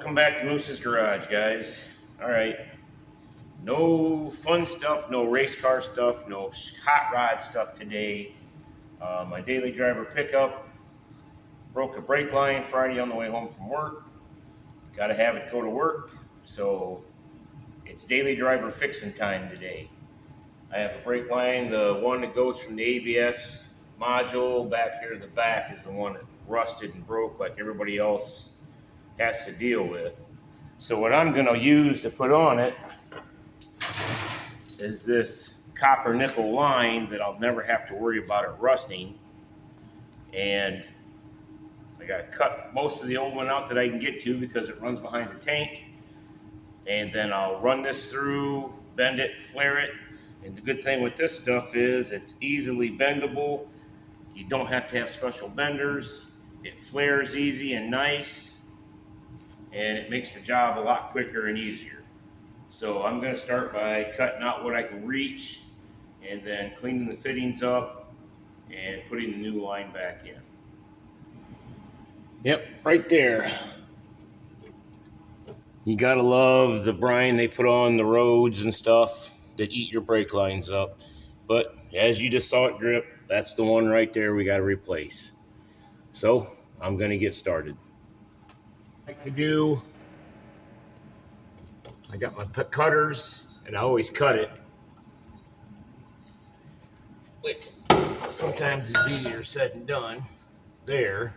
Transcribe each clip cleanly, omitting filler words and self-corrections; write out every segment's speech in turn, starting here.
Welcome back to Moose's Garage, guys. All right, no fun stuff, no race car stuff, no hot rod stuff today. My daily driver pickup broke a brake line Friday on the way home from work. Got to have it go to work, so it's daily driver fixing time today. I have a brake line. The one that goes from the ABS module back here to the back is the one that rusted and broke like everybody else has to deal with. So what I'm going to use to put on it is this copper nickel line that I'll never have to worry about it rusting. And I got to cut most of the old one out that I can get to because it runs behind the tank. And then I'll run this through, bend it, flare it. And the good thing with this stuff is it's easily bendable. You don't have to have special benders. It flares easy and nice. And it makes the job a lot quicker and easier. So I'm going to start by cutting out what I can reach and then cleaning the fittings up and putting the new line back in. Yep, right there. You gotta love the brine they put on the roads and stuff that eat your brake lines up. But as you just saw it drip, that's the one right there we gotta replace. So I'm gonna get started. I got my cutters and I always cut it, which sometimes is easier said than done. There.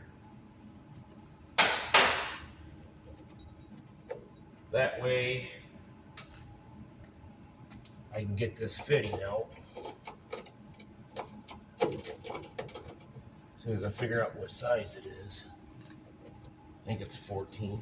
That way I can get this fitting out as soon as I figure out what size it is. I think it's 14.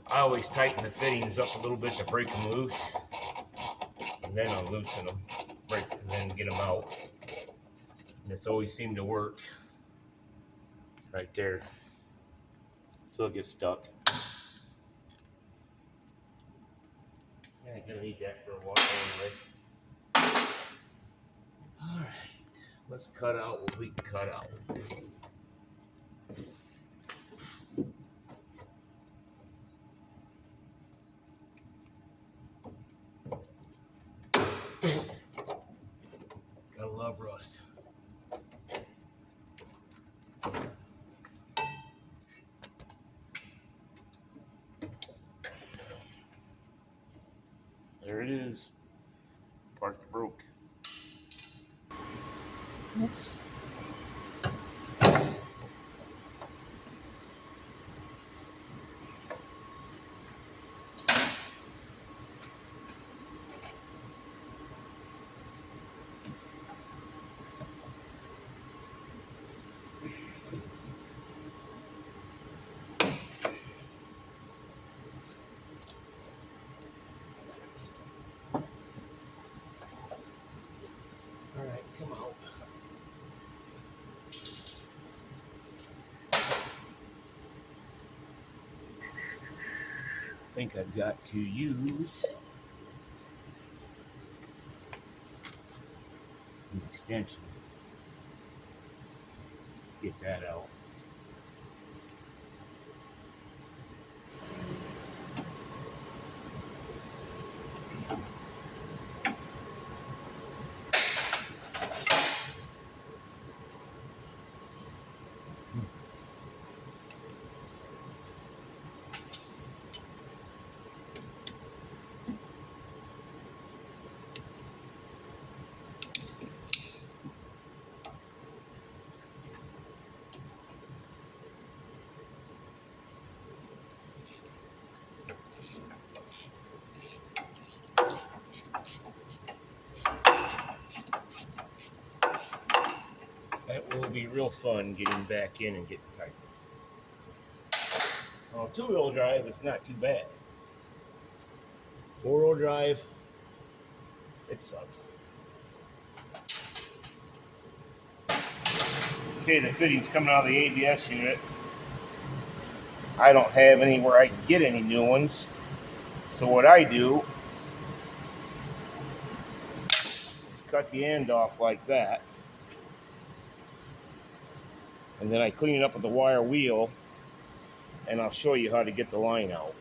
I always tighten the fittings up a little bit to break them loose, and then I'll loosen them, break, and then get them out. And it's always seemed to work right there, so it'll get stuck. I ain't gonna need that for a while anyway. All right, let's cut out what we can cut out. Gotta love rust. There it is. Part that broke. Oops. All right, come out. I think I've got to use an extension. Get that out. That will be real fun getting back in and getting tight. On two-wheel drive, it's not too bad. Four-wheel drive, it sucks. Okay, the fitting's coming out of the ABS unit. I don't have anywhere I can get any new ones, So what I do is cut the end off like that, and then I clean it up with the wire wheel, and I'll show you how to get the line out.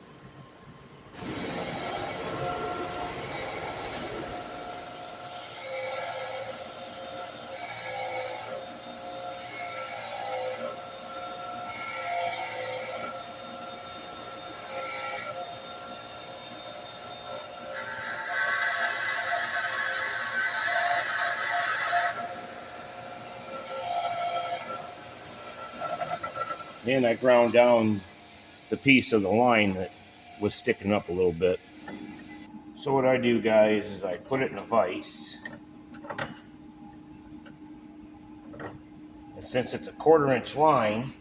Then I ground down the piece of the line that was sticking up a little bit. So what I do, guys, is I put it in a vise. And since it's a 1/4-inch line,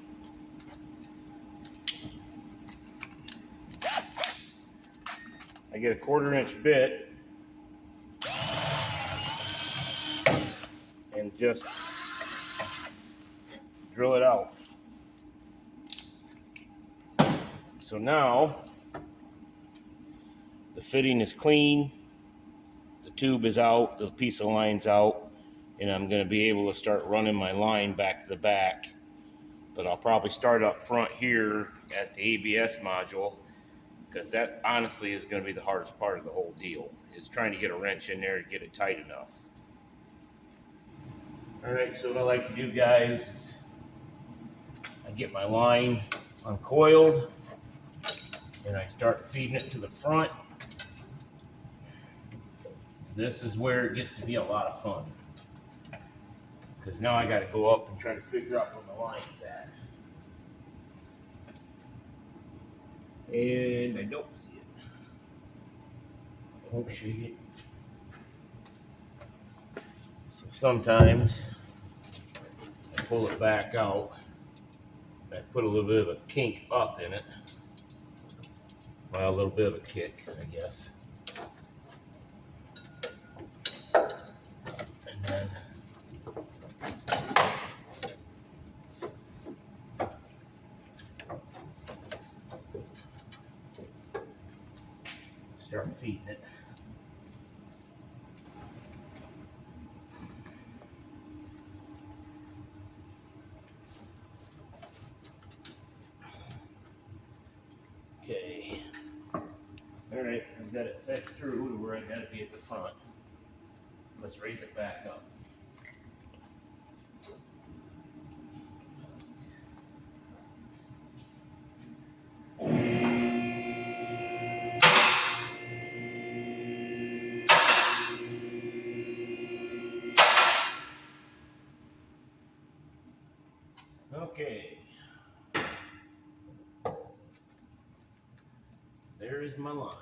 I get a 1/4-inch bit and just drill it out. So now the fitting is clean, the tube is out, the piece of line's out, and I'm going to be able to start running my line back to the back. But I'll probably start up front here at the ABS module, because that honestly is going to be the hardest part of the whole deal, is trying to get a wrench in there to get it tight enough. All right, so what I like to do, guys, is I get my line uncoiled and I start feeding it to the front. This is where it gets to be a lot of fun, because now I got to go up and try to figure out where the line's at. And I don't see it. Oh, shit. So sometimes I pull it back out. I put a little bit of a kink up in it. Well, a little bit of a kick, I guess. And then start feeding it. Okay. All right, I've got it fed through to where I got to be at the front. Let's raise it back up. Okay. There is my line.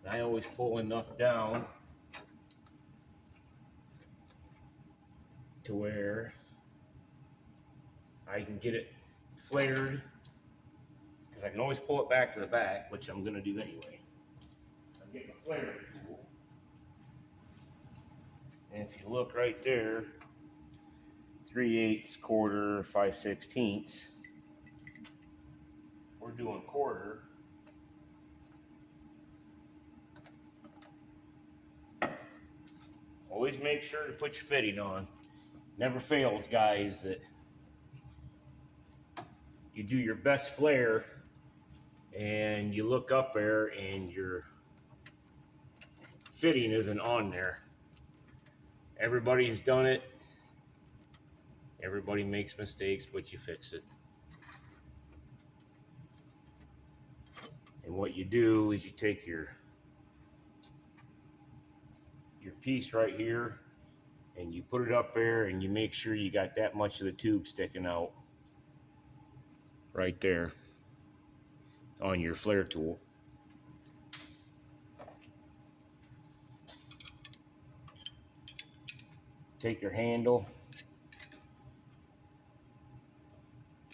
I always pull enough down to where I can get it flared, because I can always pull it back to the back, which I'm going to do anyway. I'm getting a flare tool. And if you look right there, 3/8, 1/4, 5/16. We're doing 1/4. Always make sure to put your fitting on. Never fails, guys, that you do your best flare and you look up there and your fitting isn't on there. Everybody's done it. Everybody makes mistakes, but you fix it. And what you do is you take your piece right here and you put it up there and you make sure you got that much of the tube sticking out right there on your flare tool. Take your handle,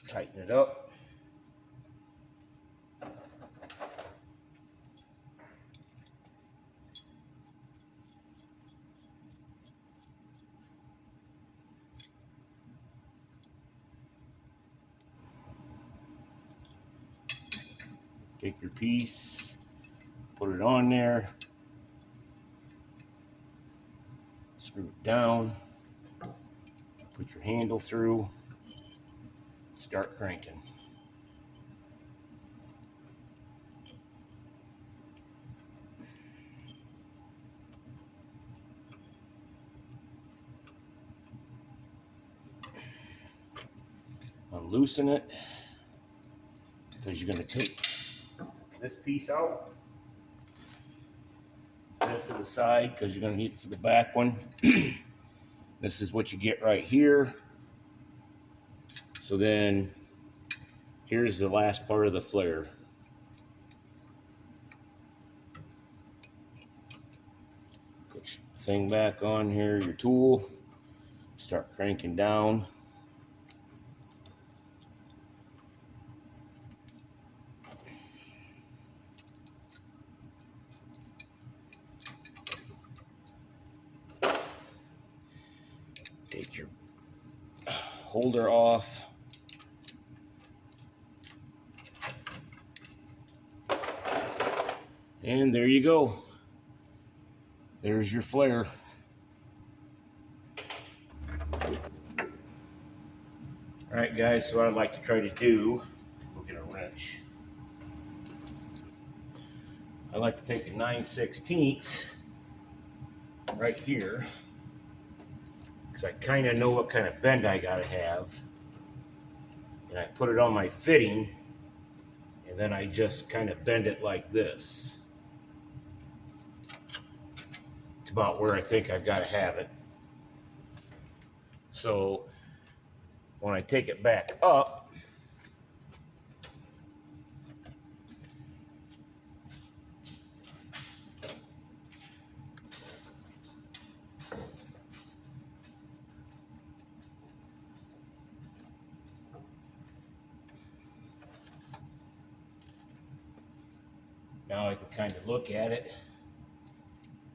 tighten it up. Take your piece, put it on there, screw it down, put your handle through, start cranking. Unloosen it, because you're going to take this piece out, set it to the side because you're going to need it for the back one. This is what you get right here. So then here's the last part of the flare. Put your thing back on here, your tool, start cranking down. Take your holder off. And there you go. There's your flare. All right, guys, so what I'd like to try to do, we'll get a wrench. I like to take a 9/16 right here, because I kind of know what kind of bend I gotta have. And I put it on my fitting, and then I just kind of bend it like this. It's about where I think I've got to have it. So when I take it back up, now I can kind of look at it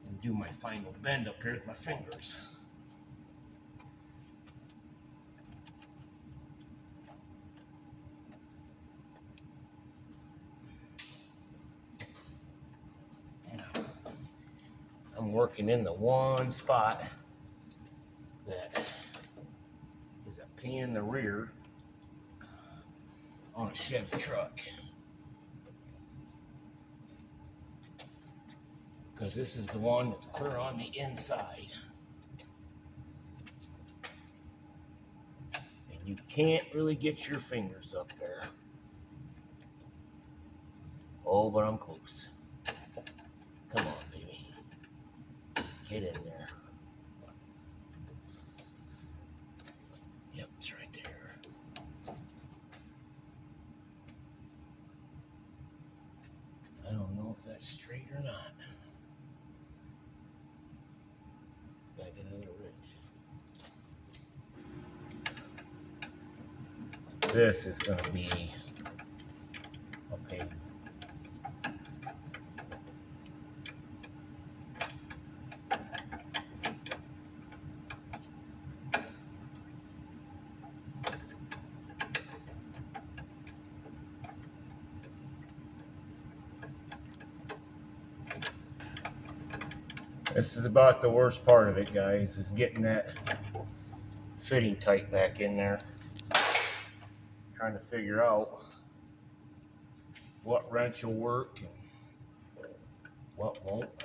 and do my final bend up here with my fingers. I'm working in the one spot that is a pain in the rear on a Chevy truck. Because this is the one that's clear on the inside. And you can't really get your fingers up there. Oh, but I'm close. Come on, baby. Get in there. Yep, it's right there. I don't know if that's straight or not. Gotta get another wrench. This is gonna be a pain. This is about the worst part of it, guys, is getting that fitting tight back in there. Trying to figure out what wrench will work and what won't.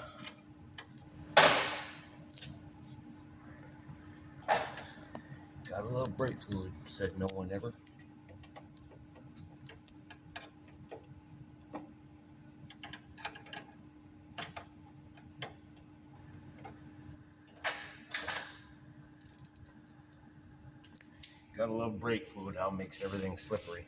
Gotta love brake fluid, said no one ever. Gotta love brake fluid, how it makes everything slippery.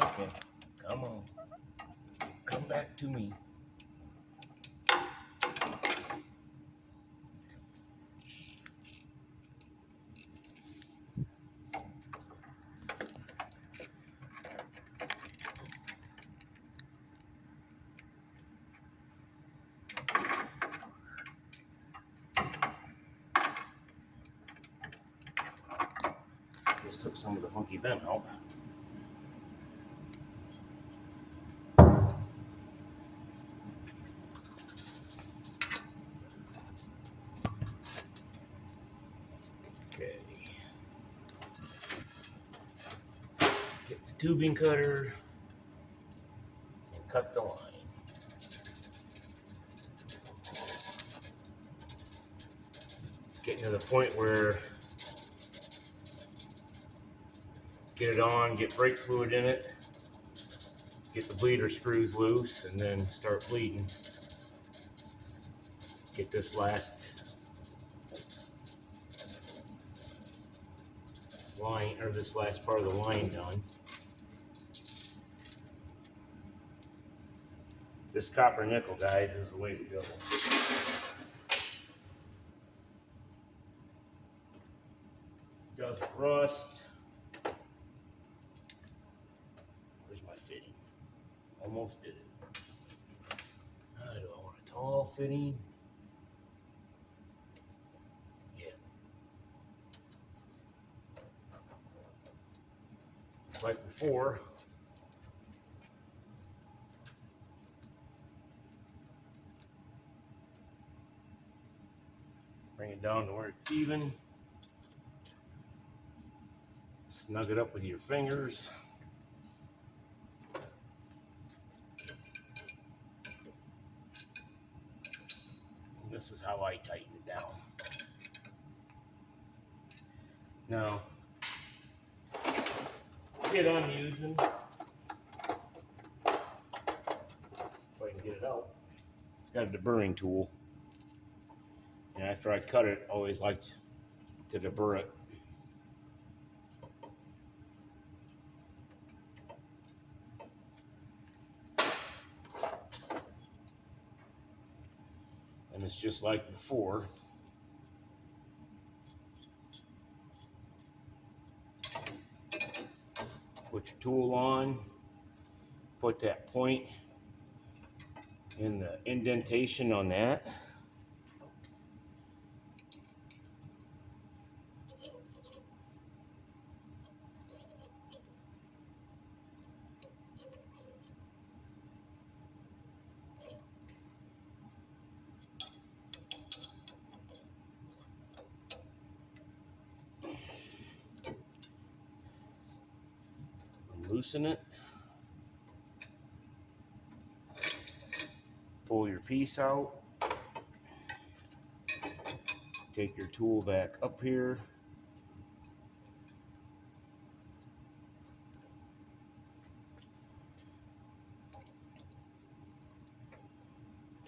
Okay, come on. Come back to me. Just took some of the funky bend out. Okay. Get the tubing cutter and cut the line. Getting to the point where get it on, get brake fluid in it, get the bleeder screws loose, and then start bleeding. Get this last line, or this last part of the line done. This copper nickel, guys, is the way to go. Doesn't rust. Where's my fitting? Almost did it. Do I want a tall fitting? Yeah. Just like before. Bring it down to where it's even. Snug it up with your fingers. And this is how I tighten it down. Now, kit I'm using, if I can get it out, it's got a deburring tool. And after I cut it, I always like to deburr it. And it's just like before. Put your tool on, put that point in the indentation on that. Loosen it. Pull your piece out. Take your tool back up here.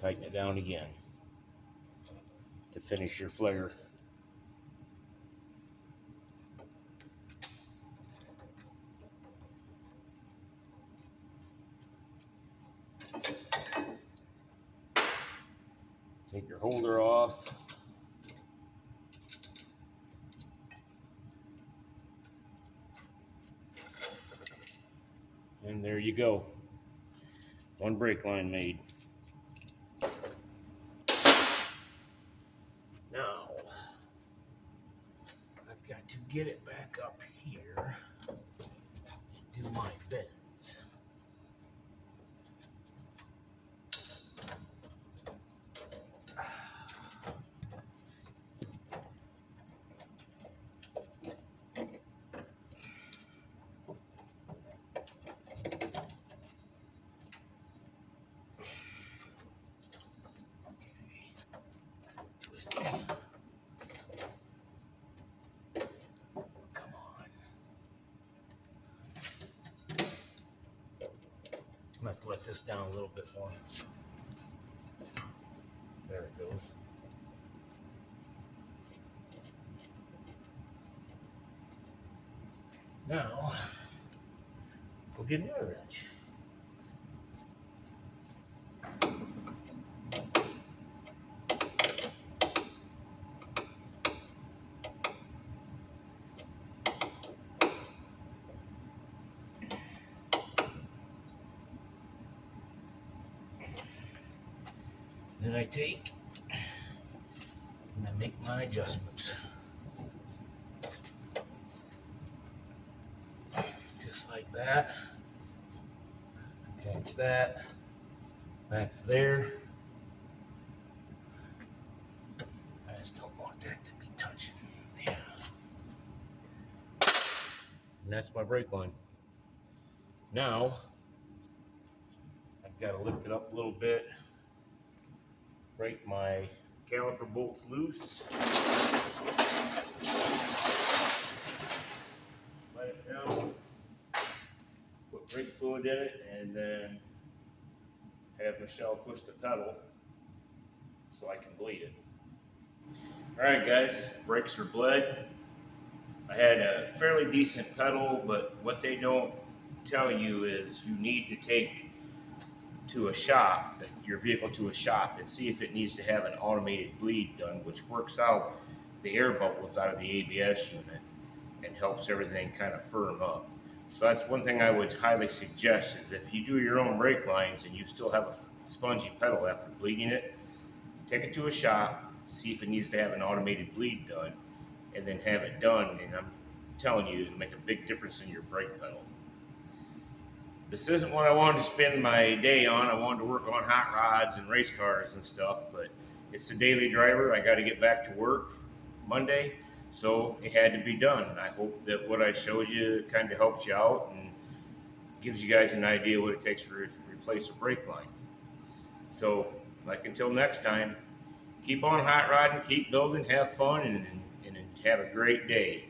Tighten it down again to finish your flare. Take your holder off. And there you go. One brake line made. Now, I've got to get it back up here and do my bends. Come on. I'm going to have to let this down a little bit more. There it goes. Now, go get another wrench. Then I take and I make my adjustments. just like that. Attach that back to there. I just don't want that to be touching. Yeah. And that's my brake line. Now, I've got to lift it up a little bit, break my caliper bolts loose, let it down, put brake fluid in it, and then have Michelle push the pedal so I can bleed it. Alright guys, brakes are bled. I had a fairly decent pedal, but what they don't tell you is you need to take to a shop, your vehicle to a shop, and see if it needs to have an automated bleed done, which works out the air bubbles out of the ABS unit and helps everything kind of firm up. So that's one thing I would highly suggest, is if you do your own brake lines and you still have a spongy pedal after bleeding it, take it to a shop, see if it needs to have an automated bleed done, and then have it done, and I'm telling you, it'll make a big difference in your brake pedal. This isn't what I wanted to spend my day on. I wanted to work on hot rods and race cars and stuff, but it's a daily driver. I got to get back to work Monday, so it had to be done. And I hope that what I showed you kind of helps you out and gives you guys an idea what it takes to replace a brake line. So, like, until next time, keep on hot rodding, keep building, have fun, and have a great day.